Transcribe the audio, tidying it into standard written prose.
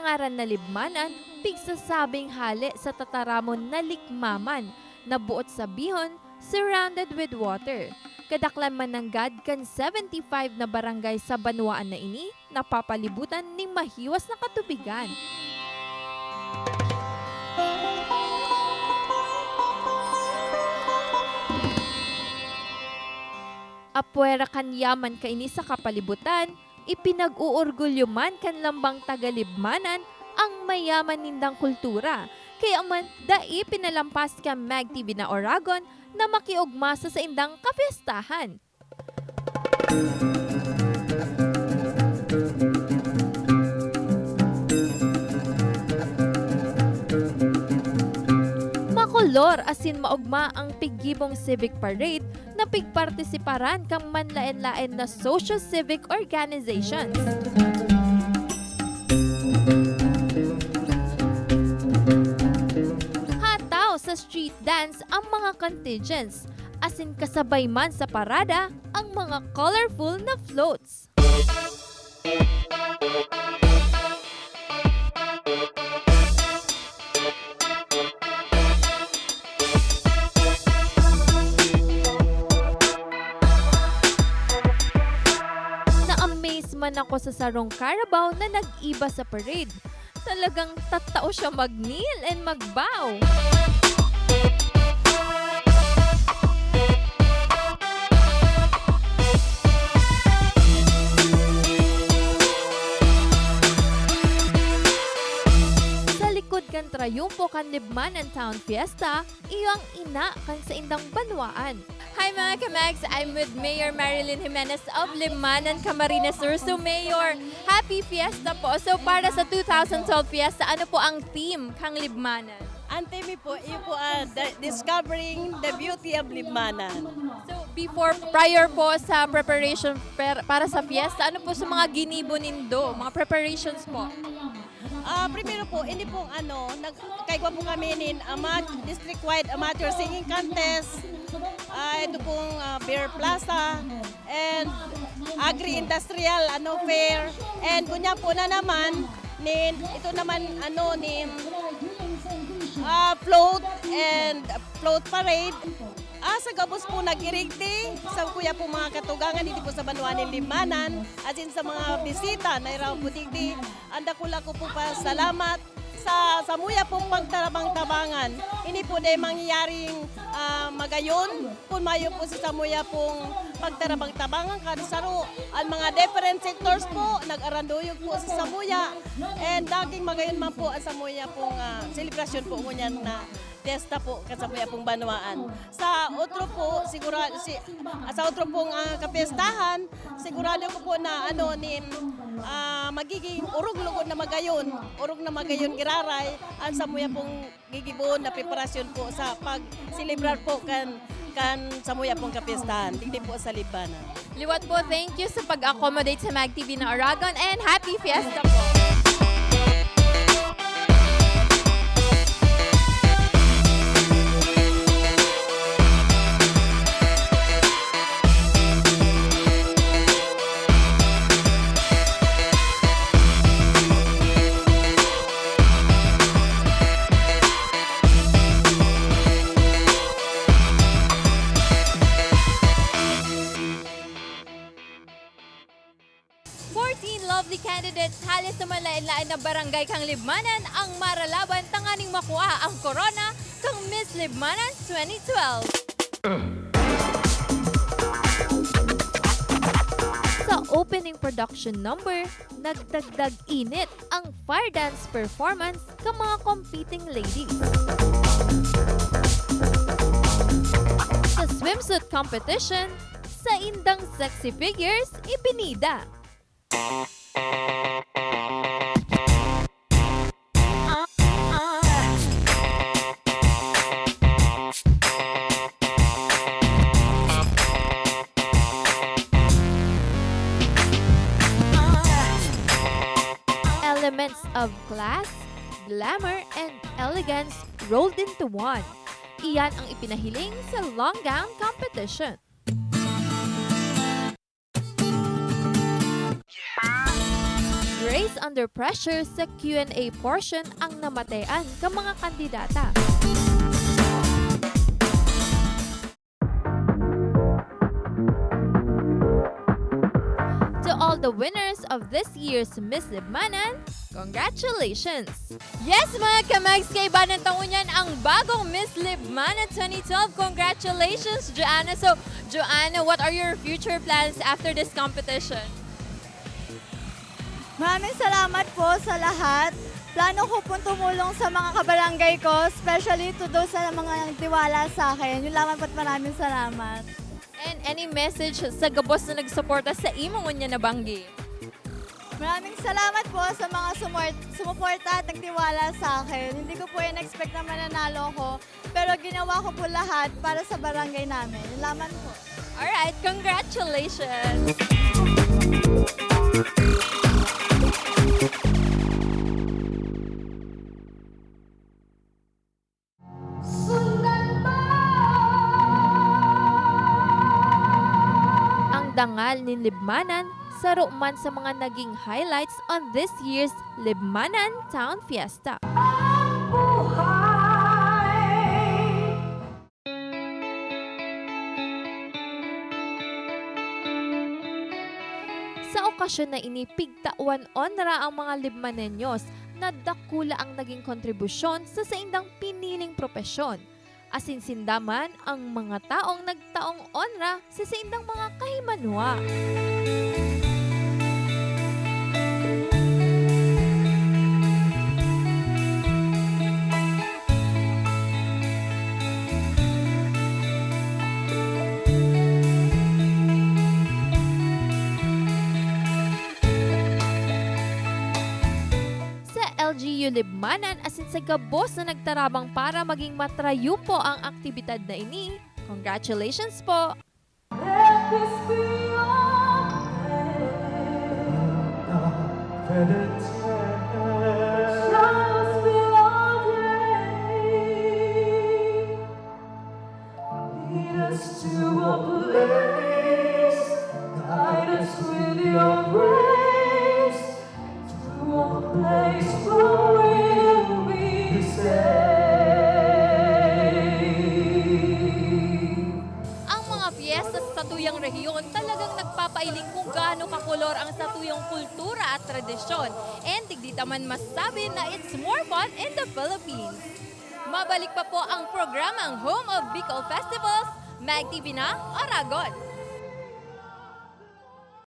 Nangaran na libmanan, pigsasabing hali sa tataramon na likmaman, na buot sa bihon, surrounded with water. Kadaklan man ng God kan 75 na barangay sa banwaan na ini, napapalibutan ni mahiwas na katubigan. Apwera kan yaman kaini sa kapalibutan, ipinag-uurgulyo man kan lambang tagalibmanan ang mayaman nindang kultura. Kaya man, dai pinalampas ka Mag TV na Oragon na makiugmasa sa indang kapistahan. Makolor asin maugma ang piggibong civic parade na pigpartisiparan kang manlaen-laen na socio-civic organizations. Hataw sa street dance ang mga contingents, asin kasabay man sa parada ang mga colorful na floats. Na-amaze man ako sa sarong Carabao na nag-iba sa parade. Talagang tatao siya mag-kneel and mag-bow. Sa likod kan Trayumpo kan Libmanan Town Fiesta, iyang ina kan sa indang banwaan. Hi mga kamags, I'm with Mayor Marilyn Jimenez of Libmanan, Camarines Sur. So Mayor, happy fiesta po. So para sa 2012 fiesta, ano po ang theme kang Libmanan? Ang theme po, discovering the beauty of Libmanan. So prior po sa preparation para sa fiesta, ano po sa mga ginibo nindo, mga preparations po? Primero po, hindi pong kaigwa po kami in district-wide amateur singing contest. Ito pong Beer Plaza and agri-industrial fair. And kunya po na naman, ito naman float and float parade. Sa gabos po nag-irigti, sa kuya po mga katugangan, hindi po sa Banwaan ng Libmanan, as in sa mga bisita na iraw po digdi. Anda ko po pa salamat sa muya pong pagtarabang-tabangan. Hindi po na mangyayaring magayon kung mayo po sa muya pong pagtarabang-tabangan kadasaro. Ang mga different sectors po, nag-aranduyog po sa samuya. And daging magayon man po ang samuya pong selebrasyon po ngunyan na testa po kasamuya pong Banwaan. Sa otro po, sa otro pong kapistahan, sigurado ko po na magiging urog-lugod na magayon giraray ang samuya pong gigibon na preparasyon po sa pag-celebrar po kan samuya pong kapistahan, hindi po sa Libmanan. Liwat po, thank you sa pag-accommodate sa Mag TV na Oragon and happy fiesta po! Lovely candidates halis sa malain-lain na barangay kang Libmanan ang maralaban tanganing makuha ang corona kang Miss Libmanan 2012. Sa opening production number, nagdagdag init ang fire dance performance ng mga competing ladies. Sa swimsuit competition, sa indang sexy figures, ibinida. Elements of class, glamour, and elegance rolled into one. Iyan ang ipinahiling sa long gown competition. placed under pressure sa Q&A portion ang namatayan ka mga kandidata. To all the winners of this year's Miss Libmanan, congratulations! Yes mga kamags, kay Banan Taunyan ang bagong Miss Libmanan 2012. Congratulations, Joanna! So, Joanna, what are your future plans after this competition? Maraming salamat po sa lahat. Plano ko pong tumulong sa mga kabarangay ko, especially to those sa mga nagtiwala sa akin. Yun lamang po't maraming salamat. And any message sa gabos na nagsuporta sa imo niya na banggi? Maraming salamat po sa mga sumuporta at nagtiwala sa akin. Hindi ko po yan expect na mananalo ko, pero ginawa ko po lahat para sa barangay namin. Yun lamang po. Alright, congratulations! Ang dangal ni Libmanan saro man sa mga naging highlights on this year's Libmanan Town Fiesta. Sa okasyon na ini, pigtawan onra ang mga Libmanenyos na dakula ang naging kontribusyon sa saindang piniling propesyon. Asinsindaman ang mga taong nagtaong onra sa saindang mga kahimanwa. LGU Libmanan asin sa gabos na nagtarabang para maging matrayumpo ang aktibidad na ini. Congratulations po! Sa tuyang rehiyon, talagang nagpapailing kung gaano kakolor ang satuyang kultura at tradisyon. And digdita man masabi na it's more fun in the Philippines. Mabalik pa po ang programang Home of Bicol Festivals, Mag TV na, Aragon.